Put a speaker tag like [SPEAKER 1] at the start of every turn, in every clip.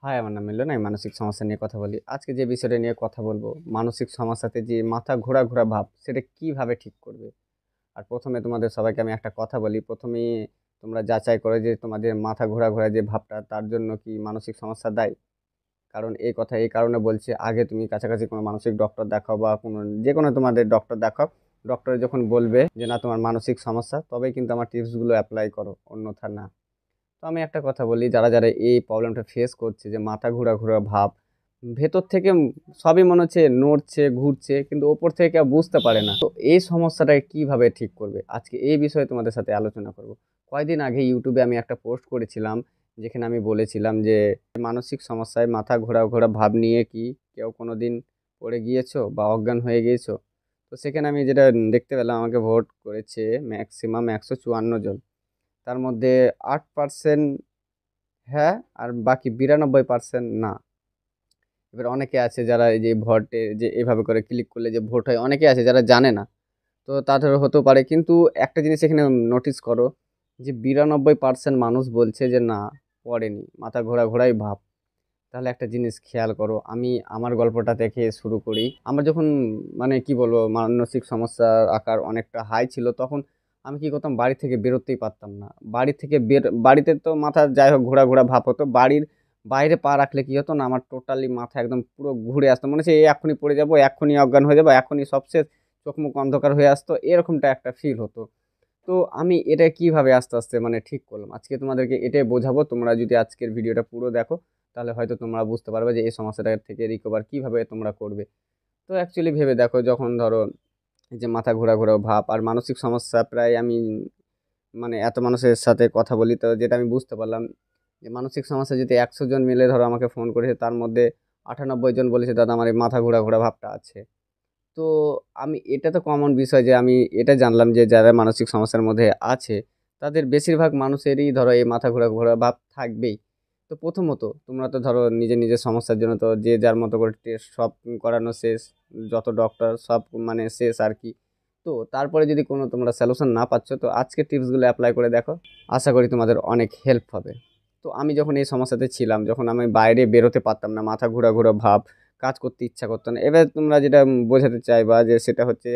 [SPEAKER 1] High, আমার নাম মিলন। আমি মানসিক সমস্যা নিয়ে কথা বলি। আজকে যে বিষয়টা নিয়ে কথা বলবো, মানসিক সমস্যাতে যে মাথা ঘোরা, ঘোরা ভাব, সেটা কিভাবে ঠিক করবে? আর ১ম এ তোমাদের সবাইকে আমি একটা কথা বলি। ১ম এই তোমরা যাচাই করো যে তোমাদের মাথা ঘোরা, ঘোরা যে ভাবটা, তার জন্য কি মানসিক সমস্যা দায়ী? কারণ এই কথা এই কারণে বলছি, আগে তুমি কাছাকাছি কোনো মানসিক ডক্টর দেখাও বা কোনো যেকোনো তোমাদের ডক্টর দেখাও। ডক্টরে যখন বলবে যে না তোমার মানসিক সমস্যা, তবেই কিন্তু আমার টিপসগুলো এপ্লাই করো, অন্যথা না। তো আমি একটা কথা বলি, যারা এই প্রবলেমটা ফেস করছে যে মাথা ঘোরা, ঘোরা ভাব, ভেতর থেকে সবই মনে হচ্ছে নড়ছে, ঘুরছে, কিন্তু ওপর থেকে কেউ বুঝতে পারে না। তো এই সমস্যাটাকে কিভাবে ঠিক করবে? আজকে এই বিষয়ে তোমাদের সাথে আলোচনা করব। কয়েকদিন আগে YouTube এ আমি একটা পোস্ট করেছিলাম, যেখানে আমি বলেছিলাম যে মানসিক সমস্যায় মাথা ঘোরা, ঘোরা ভাব নিয়ে কি কেউ কোনোদিন পড়ে গিয়েছো বা অজ্ঞান হয়ে গিয়েছো? তো সেখানে আমি যেটা দেখতে পেলাম, আমাকে ভোট করেছে ম্যাক্সিমাম ১৫৪ জন। তার মধ্যে ৮% হ্যাঁ, আর বাকি ৯২% না। এবার অনেকে আছে যারা এই যে ভোটে যে এভাবে করে ক্লিক করলে যে ভোট হয়, অনেকে আছে যারা জানে না। তো তাদের হতেও পারে। কিন্তু একটা জিনিস এখানে নোটিস করো যে ৯২% মানুষ বলছে যে না, পড়েনি। মাথা ঘোরা, ঘোরাই ভাব। তাহলে একটা জিনিস খেয়াল করো, আমি আমার গল্পটা থেকে শুরু করি। আমার যখন মানে কি বলবো, মানসিক সমস্যার আকার অনেকটা হাই ছিল, তখন আমি কি করতাম, বাড়ি থেকে বেরোতেই পারতাম না। বাড়ি থেকে বাড়িতে তো মাথা যাই হোক ঘোরা ঘোরা ভাব হতো, বাড়ির বাইরে পা রাখলে কি হতো না, আমার টোটালি মাথা একদম পুরো ঘুরে আসতো, মনে হচ্ছে এই এক্ষুনি পড়ে যাবো, এক্ষুনি অজ্ঞান হয়ে যাবো, এখনই সব শেষ, চোখ মুখ অন্ধকার হয়ে আসতো, এরকমটা একটা ফিল হতো। তো আমি এটা কিভাবে আস্তে আস্তে মানে ঠিক করলাম, আজকে তোমাদেরকে এটাই বোঝাবো। তোমরা যদি আজকের ভিডিওটা পুরো দেখো, তাহলে হয়তো তোমরা বুঝতে পারবে যে এই সমস্যাটা থেকে রিকভার কিভাবে তোমরা করবে। তো অ্যাকচুয়ালি ভেবে দেখো, যখন ধরো এই যে মাথা ঘোরা ঘোরা ভাব আর মানসিক সমস্যা, প্রায় আমি মানে এত মানুষের সাথে কথা বলি, তো যেটা আমি বুঝতে পারলাম যে মানসিক সমস্যা যদি ১০০ জন মিলে ধরো আমাকে ফোন করেছে, তার মধ্যে ৯৮ জন বলেছে দাদা আমার এই মাথা ঘোরা ঘোরা ভাবটা আছে। তো আমি এটা তো কমন বিষয় যে আমি এটা জানলাম যে যারা মানসিক সমস্যার মধ্যে আছে, তাদের বেশিরভাগ মানুষেরই ধরো এই মাথা ঘোরা ঘোরা ভাব থাকবেই। তো প্রথমত তোমরা তো ধরো নিজের নিজের সমস্যার জন্য তো যে যার মতো করে টেস্ট সব করানো শেষ, যত ডক্টর সব মানে শেষ আর কি। তো তারপরে যদি কোনো তোমরা সলিউশন না পাচ্ছ, তো আজকের টিপসগুলো অ্যাপ্লাই করে দেখো, আশা করি তোমাদের অনেক হেল্প হবে। তো আমি যখন এই সমস্যাতে ছিলাম, যখন আমি বাইরে বেরোতে পারতাম না, মাথা ঘোরা ঘোরা ভাব, কাজ করতে ইচ্ছা করতো না। এবার তোমরা যেটা বোঝাতে চাইবা যে সেটা হচ্ছে,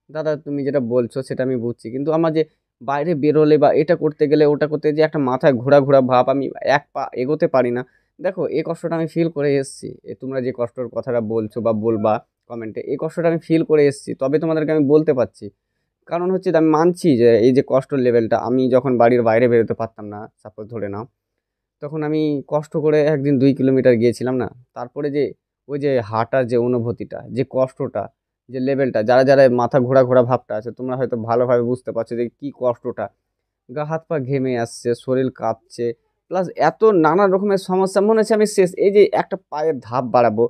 [SPEAKER 1] দাদা তুমি যেটা বলছো সেটা আমি বুঝছি, কিন্তু আমার যে বাইরে বেরোলে বা এটা করতে গেলে ওটা করতে যে একটা মাথায় ঘোরা ঘোরা ভাব, আমি এক পা এগোতে পারি না। দেখো এই কষ্টটা আমি ফিল করে এসেছি। তোমরা যে কষ্টর কথাটা বলছো বা বলবা কমেন্টে, এই কষ্টটা আমি ফিল করে এসেছি, তবে তোমাদেরকে আমি বলতে পারছি। কারণ হচ্ছে যে আমি মানছি যে এই যে কষ্টের লেভেলটা, আমি যখন বাড়ির বাইরে বেরোতে পারতাম না, সাপোজ ধরে নাও, তখন আমি কষ্ট করে একদিন ২ কিলোমিটার গিয়েছিলাম না। তারপরে যে ওই যে হাঁটার যে অনুভূতিটা, যে কষ্টটা, যে লেভেলটা, যারা মাথা ঘোরা ঘোরা ভাবটা আছে, তোমরা হয়তো ভালোভাবে বুঝতে পারছো যে কি কষ্টটা। গা হাত পা ঘেমে আসছে, শরীর কাঁপছে, প্লাস এত নানা রকমের সমস্যা, মনে হচ্ছে আমি শেষ। এই যে একটা পায়ের ধাপ বাড়াবো,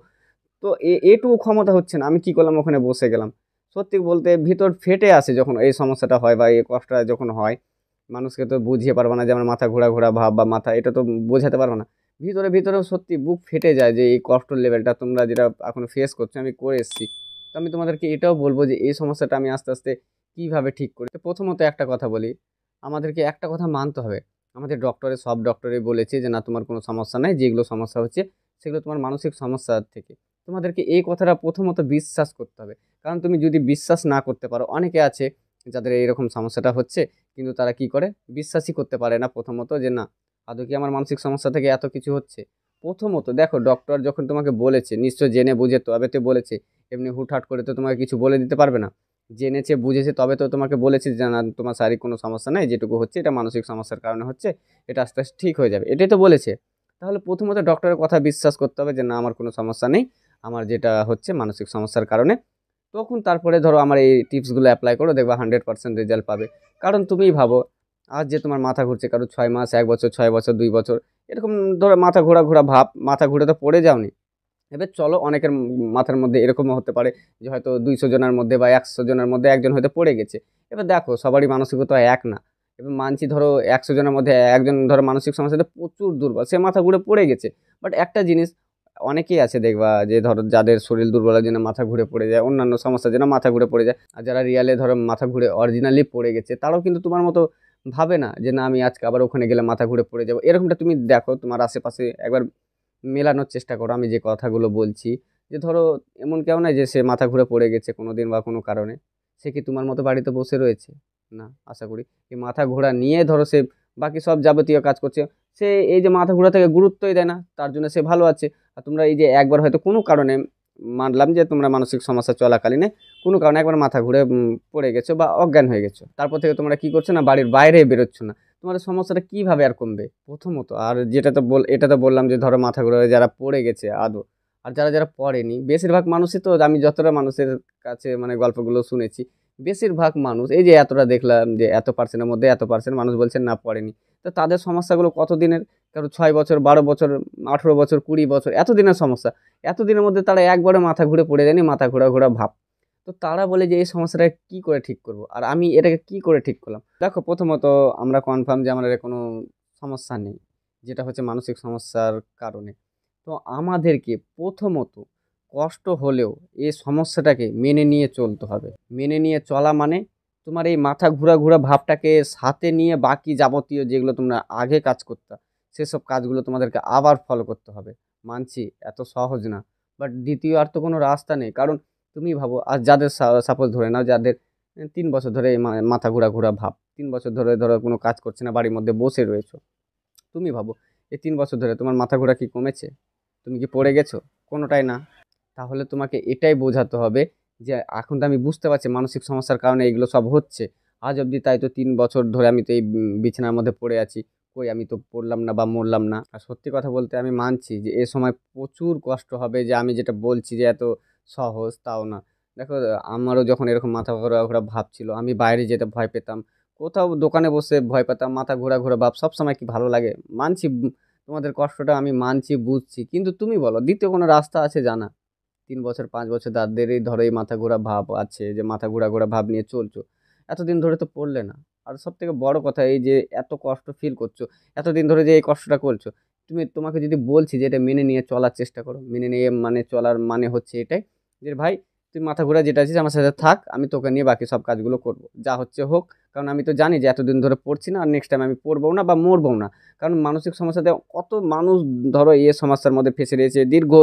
[SPEAKER 1] তো এটুকু ক্ষমতা হচ্ছে না। আমি কি করলাম, ওখানে বসে গেলাম। সত্যি বলতে ভিতর ফেটে আসে যখন এই সমস্যাটা হয় বা এই কষ্টটা যখন হয়। মানুষকে তো বুঝিয়ে পারবো না যে আমার মাথা ঘোরা ঘোরা ভাব বা মাথা, এটা তো বোঝাতে পারবো না। ভিতরে ভিতরেও সত্যি বুক ফেটে যায় যে এই কষ্টের লেভেলটা তোমরা যেটা এখন ফেস করছো, আমি করে এসেছি। তো আমি তোমাদেরকে এটাও বলবো যে এই সমস্যাটা আমি আস্তে আস্তে কিভাবে ঠিক করি। তো প্রথমত একটা কথা বলি, আমাদেরকে একটা কথা মানতে হবে, আমাদের সব ডক্টরে বলেছে যে না তোমার কোনো সমস্যা নাই, যেগুলো সমস্যা হচ্ছে সেগুলো তোমার মানসিক সমস্যা থেকে। তোমাদেরকে এই কথাটা প্রথমত বিশ্বাস করতে হবে। কারণ তুমি যদি বিশ্বাস না করতে পারো, অনেকে আছে যাদের এইরকম সমস্যাটা হচ্ছে, কিন্তু তারা কি করে, বিশ্বাসই করতে পারে না প্রথমত যে না, আদৌ কি আমার মানসিক সমস্যা থেকে এত কিছু হচ্ছে। প্রথমত দেখো, ডক্টর যখন তোমাকে বলেছে নিশ্চয় জেনে বুঝে তবে তো বলেছে। এমনি হুটহাট করে তো তোমাকে কিছু বলে দিতে পারবে না। জেনেছে বুঝেছে তবে তো তোমাকে বলেছে যে না তোমার শারীরিক কোনো সমস্যা নাই, যেটুকু হচ্ছে এটা মানসিক সমস্যার কারণে হচ্ছে, এটা আস্তে আস্তে ঠিক হয়ে যাবে, এটাই তো বলেছে। তাহলে প্রথমত ডক্টরের কথা বিশ্বাস করতে হবে যে না আমার কোনো সমস্যা নেই, আমার যেটা হচ্ছে মানসিক সমস্যার কারণে। তখন তারপরে ধরো আমার এই টিপসগুলো অ্যাপ্লাই করো, দেখবা 100% রেজাল্ট পাবে। কারণ তুমিই ভাবো, আজ যে তোমার মাথা ঘুরছে, কারো ৬ মাস, ১ বছর, ৬ বছর, ২ বছর, এরকম ধরো মাথা ঘোরা ঘোরা ভাব, মাথা ঘুরে তো পড়ে যাওনি। এবার চলো, অনেকের মাথার মধ্যে এরকমও হতে পারে যে হয়তো ২০০ জনের মধ্যে বা ১০০ জনের মধ্যে একজন হয়তো পড়ে গেছে। এবার দেখো সবারই মানসিকতা এক না। এবার মানছি ধরো ১০০ জনের মধ্যে একজন ধরো মানসিক সমস্যাতে প্রচুর দুর্বল, সে মাথা ঘুরে পড়ে গেছে। বাট একটা জিনিস, অনেকেই আছে দেখবা যে ধরো যাদের শরীর দুর্বলের জন্য মাথা ঘুরে পড়ে যায়, অন্যান্য সমস্যার জন্য মাথা ঘুরে পড়ে যায়, আর যারা রিয়ালে ধরো মাথা ঘুরে অরিজিনালি পড়ে গেছে, তারাও কিন্তু তোমার মতো ভাবে না যে না আমি আজকে আবার ওখানে গেলে মাথা ঘুরে পড়ে যাবো। এরকমটা তুমি দেখো তোমার আশেপাশে একবার মেলানোর চেষ্টা করো আমি যে কথাগুলো বলছি। যে ধরো এমন কেউ নাই যে সে মাথা ঘুরে পড়ে গেছে কোনোদিন বা কোনো কারণে, সে কি তোমার মতো বাড়িতে বসে রয়েছে? না, আশা করি এই মাথা ঘোরা নিয়ে ধরো সে বাকি সব যাবতীয় কাজ করছে। সে এই যে মাথা ঘোরা থেকে গুরুত্বই দেয় না, তার জন্য সে ভালো আছে। আর তোমরা এই যে একবার হয়তো কোনো কারণে, মানলাম যে তোমরা মানসিক সমস্যা চলাকালীনে কোনো কারণে একবার মাথা ঘুরে পড়ে গেছো বা অজ্ঞান হয়ে গেছো, তারপর থেকে তোমরা কি করছো না, বাড়ির বাইরে বেরোচ্ছ না। তোমাদের সমস্যাটা কিভাবে আর কমবে প্রথমত? আর যেটা তো এটা তো বললাম যে ধরো মাথা ঘুরে যারা পড়ে গেছে আদৌ, আর যারা যারা পড়েনি, বেশিরভাগ মানুষই তো, আমি যতটা মানুষের কাছে মানে গল্পগুলো শুনেছি, বেশিরভাগ মানুষ এই যে এতটা দেখলাম যে এত পার্সেন্টের মধ্যে এত পার্সেন্ট মানুষ বলছেন না পড়েনি। তো তাদের সমস্যাগুলো কতদিনের? কারো 6 বছর, 12 বছর, 18 বছর, 20 বছর, এতদিনের সমস্যা। এতদিনের মধ্যে তারা একবারে মাথা ঘুরে পড়ে যায়নি, মাথা ঘোরা ঘোরা ভাব। তো তারা বলে যে এই সমস্যাটা কি করে ঠিক করব, আর আমি এটাকে কি করে ঠিক করলাম? দেখো প্রথমত আমরা কনফার্ম যে আমাদের কোনো সমস্যা নেই, যেটা হচ্ছে মানসিক সমস্যার কারণে। তো আমাদেরকে প্রথমত কষ্ট হলেও এই সমস্যাটাকে মেনে নিয়ে চলতে হবে। মেনে নিয়ে চলা মানে তোমার এই মাথা ঘুরা ঘুরা ভাবটাকে সাথে নিয়ে বাকি যাবতীয় যেগুলো তোমরা আগে কাজ করতে, সেসব কাজগুলো তোমাদেরকে আবার ফলো করতে হবে। মানছি এত সহজ না, বাট দ্বিতীয় আর তো কোনো রাস্তা নেই। কারণ তুমি ভাবো, আর যাদের সাপোজ ধরে নাও যাদের 3 বছর ধরে এই মাথা ঘোরা ঘোরা ভাব, 3 বছর ধরে ধরো কোনো কাজ করছে না, বাড়ির মধ্যে বসে রয়েছো। তুমি ভাবো এই 3 বছর ধরে তোমার মাথা ঘোরা কি কমেছে? তুমি কি পড়ে গেছো? কোনোটাই না। তাহলে তোমাকে এটাই বোঝাতে হবে যে এখন তো আমি বুঝতে পারছি মানসিক সমস্যার কারণে এগুলো সব হচ্ছে। আজ অবধি তাই তো 3 বছর ধরে আমি তো এই বিছানার মধ্যে পড়ে আছি। কই আমি তো পড়লাম না বা মরলাম না। আর সত্যি কথা বলতে আমি মানছি যে এ সময় প্রচুর কষ্ট হবে, যে আমি যেটা বলছি যে এত সহজ তাও না। দেখো, আমারও যখন এরকম মাথা ঘোরা ঘোরা ভাব ছিল, আমি বাইরে যেতে ভয় পেতাম, কোথাও দোকানে বসে ভয় পেতাম, মাথা ঘোরা ঘোরা ভাব সব সময় কি ভালো লাগে? মানছি, তোমাদের কষ্টটা আমি মানছি, বুঝছি, কিন্তু তুমি বলো দ্বিতীয় কোনো রাস্তা আছে জানা? 3 বছর 5 বছর তাদেরই ধরো এই মাথা ঘোরা ভাব আছে, যে মাথা ঘোরা ঘোরা ভাব নিয়ে চলছো, এতদিন ধরে তো পড়লে না। আর সব থেকে বড় কথা এই যে এত কষ্ট ফিল করছো, এতদিন ধরে যে এই কষ্টটা করছো, তোমাকে যদি বলছি যে এটা মেনে নিয়ে চলার চেষ্টা করো, মেনে নিয়ে মানে চলার মানে হচ্ছে এটাই যে ভাই তুই মাথা ঘোরা যেটা আছিস আমার সাথে থাক, আমি তোকে নিয়ে বাকি সব কাজগুলো করবো, যা হচ্ছে হোক। কারণ আমি তো জানি যে এতদিন ধরে পড়ছি না, আর নেক্সট টাইম আমি পড়বো না বা মরবো না। কারণ মানসিক সমস্যাতে কত মানুষ ধরো এই সমস্যার মধ্যে ফেসে রয়েছে দীর্ঘ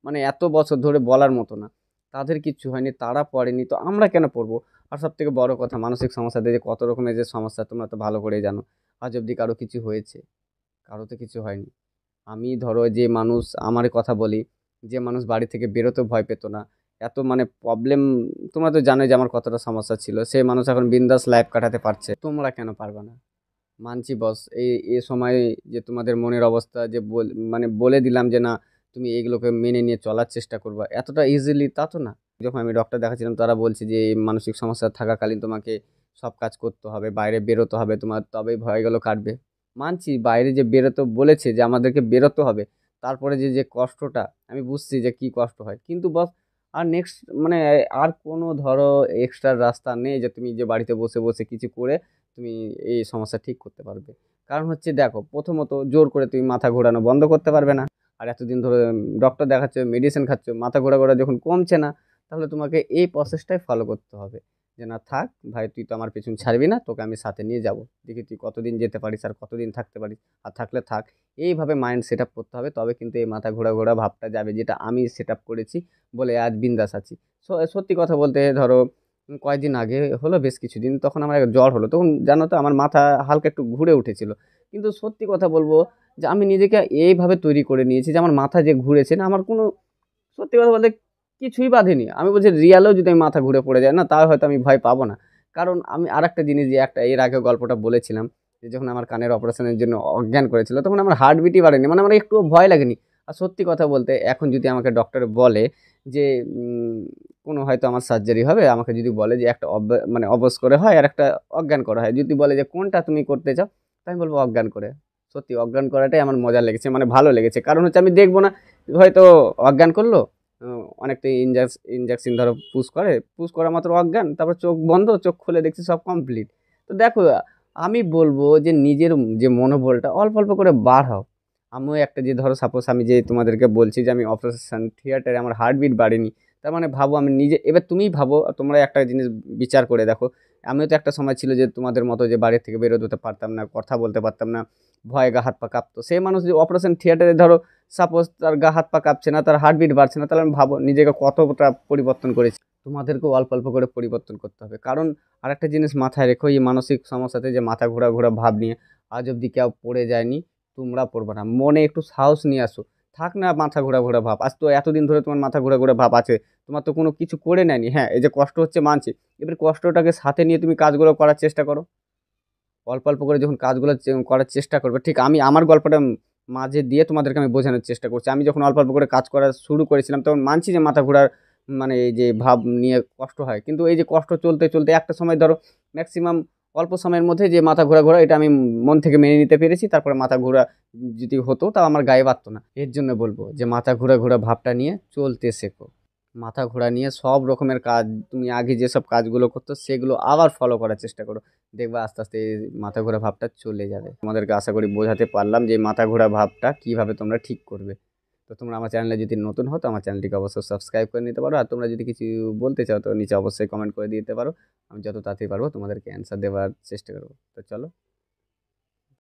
[SPEAKER 1] মানে এত বছর ধরে, বলার মতো না। তাদের কিচ্ছু হয়নি, তারা পড়েনি, তো আমরা কেন পড়বো? আর সব থেকে বড় কথা, মানসিক সমস্যাতে যে কত রকমের যে সমস্যা তোমরা তো ভালো করেই জানো। আজ অব্দি কারো কিছু হয়েছে? কারো তো কিছু হয়নি। আমি ধরো যে মানুষ, আমার কথা বলি, যে মানুষ বাড়ি থেকে বেরোতে ভয় পেত না, এত মানে প্রবলেম, তোমরা তো জানোই যে আমার কতটা সমস্যা ছিল, সেই মানুষ এখন বিন্দাস লাইফ কাটাতে পারছে, তোমরা কেন পারবে না? মানছি বস, এই সময় যে তোমাদের মনের অবস্থা যে মানে বলে দিলাম যে না তুমি এইগুলোকে মেনে নিয়ে চলার চেষ্টা করবা, এতটা ইজিলি তা তো না। যখন আমি ডক্টর দেখাচ্ছিলাম তারা বলছে যে এই মানসিক সমস্যা থাকাকালীন তোমাকে সব কাজ করতে হবে, বাইরে বেরোতে হবে তোমার, তবেই ভয়গুলো কাটবে। মানছি বাইরে যে বেরোতে বলেছে, যে আমাদেরকে বেরোতে হবে, তারপরে যে যে কষ্টটা আমি বুঝছি যে কি কষ্ট হয়, কিন্তু বস আর নেক্সট মানে আর কোনো ধরো এক্সট্রা রাস্তা নেই যে তুমি যে বাড়িতে বসে বসে কিছু করে তুমি এই সমস্যা ঠিক করতে পারবে। কারণ হচ্ছে দেখো, প্রথমত জোর করে তুমি মাথা ঘোরানো বন্ধ করতে পারবে না। আর এতদিন ধরে ডক্টর দেখাচ্ছ, মেডিসিন খাচ্ছ, মাথা ঘোরা ঘোরা যখন কমছে না, তাহলে তোমাকে এই প্রসেসটাই ফলো করতে হবে যে না থাক ভাই, তুই তো আমার পেছন ছাড়বি না, তোকে আমি সাথে নিয়ে যাব, দেখি তুই কতদিন যেতে পারিস আর কতদিন থাকতে পারিস, আর থাকলে থাক। এইভাবে মাইন্ড সেট আপ করতে হবে, তবে কিন্তু এই মাথা ঘোরা ঘোরা ভাবটা যাবে, যেটা আমি সেট আপ করেছি বলে আজ বিন্দাস আছি। সত্যি কথা বলতে ধরো কয়েকদিন আগে হলো, বেশ কিছুদিন, তখন আমার এক জ্বর হলো, তখন জানো তো আমার মাথা হালকা একটু ঘুরে উঠেছিল। কিন্তু সত্যি কথা বলবো যে আমি নিজেকে এইভাবে তৈরি করে নিয়েছি যে আমার মাথা যে ঘুরেছে না, আমার কোনো, সত্যি কথা বলতে কিছুই বাধেনি। আমি বলছি রিয়ালেও যদি আমি মাথা ঘুরে পড়ে যায় না, তাও হয়তো আমি ভয় পাবো না। কারণ আমি আরেকটা জিনিস, যে একটা এর আগে গল্পটা বলেছিলাম, যে যখন আমার কানের অপারেশনের জন্য অজ্ঞান করেছিল, তখন আমার হার্টবিটই বাড়েনি, মানে আমার একটুও ভয় লাগেনি। আর সত্যি কথা বলতে এখন যদি আমাকে ডক্টর বলে যে কোনো হয়তো আমার সার্জারি হবে, আমাকে যদি বলে যে একটা মানে অবশ করে হয় আর একটা অজ্ঞান করা হয়, যদি বলে যে কোনটা তুমি করতে চাও, তাই আমি বলবো অজ্ঞান করে। সত্যি অজ্ঞান করাটাই আমার মজা লেগেছে, মানে ভালো লেগেছে। কারণ হচ্ছে আমি দেখবো না হয়তো অজ্ঞান করলো, অনেকটা ইনজেকশন ধরো পুশ করে, পুশ করা মাত্র অজ্ঞান, তারপর চোখ বন্ধ, চোখ খুলে দেখছি সব কমপ্লিট। তো দেখো, আমি বলবো যে নিজের যে মনোবলটা অল্প অল্প করে বাড়াও। আমিও একটা, যে ধরো সাপোজ আমি যে তোমাদেরকে বলছি যে আমি অপারেশন থিয়েটারে আমার হার্টবিট বাড়েনি, তার মানে ভাবো আমি নিজে, এবার তুমিই ভাবো, তোমরা একটা জিনিস বিচার করে দেখো। আমিও তো একটা সময় ছিল যে তোমাদের মতো যে বাড়ির থেকে বেরোতে পারতাম না, কথা বলতে পারতাম না, ভয়ে গা হাত পা কাঁপতো, সেই মানুষ যে অপারেশন থিয়েটারে ধরো সাপোজ তার গা হাত পা কাঁপছে না, তার হার্টবিট বাড়ছে না, তাহলে আমি ভাবো নিজেকে কতটা পরিবর্তন করেছি। তোমাদেরকেও অল্প অল্প করে পরিবর্তন করতে হবে। কারণ আরেকটা জিনিস মাথায় রেখো, এই মানসিক সমস্যাতে যে মাথা ঘোরা ঘোরা ভাব নিয়ে আজ অবধি কেউ পড়ে যায়নি, তোমরা পড়বে না। মনে একটু সাহস নিয়ে আসো। থাক না মাথা ঘোরা ঘোরা ভাব, আজ তো এতদিন ধরে তোমার মাথা ঘোরা ঘোরা ভাব আছে, তোমার তো কোনো কিছু করে নেয়নি। হ্যাঁ, এই যে কষ্ট হচ্ছে মানছি, এবার কষ্টটাকে সাথে নিয়ে তুমি কাজগুলো করার চেষ্টা করো। অল্প অল্প করে যখন কাজগুলো করার চেষ্টা করবে, ঠিক আমি আমার গল্পটা মাঝে দিয়ে তোমাদেরকে আমি বোঝানোর চেষ্টা করছি। আমি যখন অল্প অল্প করে কাজ করা শুরু করেছিলাম, তখন মানছি যে মাথা ঘোরার মানে এই যে ভাব নিয়ে কষ্ট হয়, কিন্তু এই যে কষ্ট চলতে চলতে একটা সময় ধরো ম্যাক্সিমাম অল্প সময়ের মধ্যে যে মাথা ঘোরা ঘোরা এটা আমি মন থেকে মেনে নিতে পেরেছি। তারপরে মাথা ঘোরা যদি হতো তাও আমার গায়ে বাঁধতো না। এর জন্য বলবো যে মাথা ঘোরা ঘোরা ভাবটা নিয়ে চলতে শেখো। মাথা ঘোরা নিয়ে সব রকমের কাজ, তুমি আগে যেসব কাজগুলো করতো সেগুলো আবার ফলো করার চেষ্টা করো। দেখবা আস্তে আস্তে এই মাথা ঘোরা ভাবটা চলে যাবে। তোমাদেরকে আশা করি বোঝাতে পারলাম যে এই মাথা ঘোরা ভাবটা কিভাবে তোমরা ঠিক করবে। তো তোমরা আমার চ্যানেলে যদি নতুন হও তো আমার চ্যানেলটিকে অবশ্যই সাবস্ক্রাইব করে নিতে পারো। আর তোমরা যদি কিছু বলতে চাও তো নিচে অবশ্যই কমেন্ট করে দিতে পারো। আমি যত তাড়াতাড়ি পারবো তোমাদেরকে অ্যান্সার দেওয়ার চেষ্টা করবো। তো চলো।